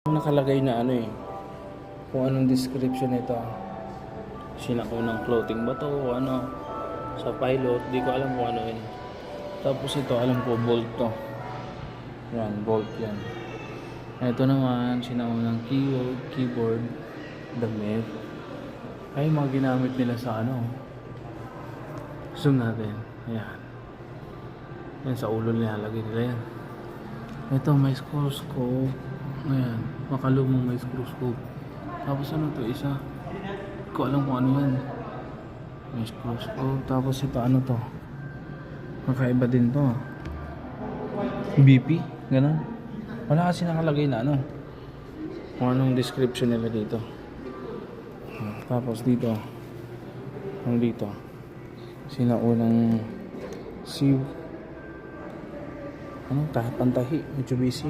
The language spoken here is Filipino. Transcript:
Nakalagay na ano eh, kung anong description nito. Sinaunang clothing ba to o ano, sa pilot, di ko alam kung ano yun. Tapos ito, alam ko, bolt to. Yan, bolt yan. Ito naman, sinaunang keyboard, damit. Ay, mga ginamit nila sa ano. Zoom natin. Ayan. Yan, sa ulo nilalagay nila yan. Ito, may screw scope. Ayan, makalumong may screw scope. Tapos ano to, isa. Hindi ko alam kung ano yan. May screw scope. Tapos ito, ano to. Makaiba din to. BP, ganun. Wala kasi nakalagay na ano. Kung anong description nila dito. Tapos dito. Ang dito. Sinaunang ano, pantahi, Mitsubishi.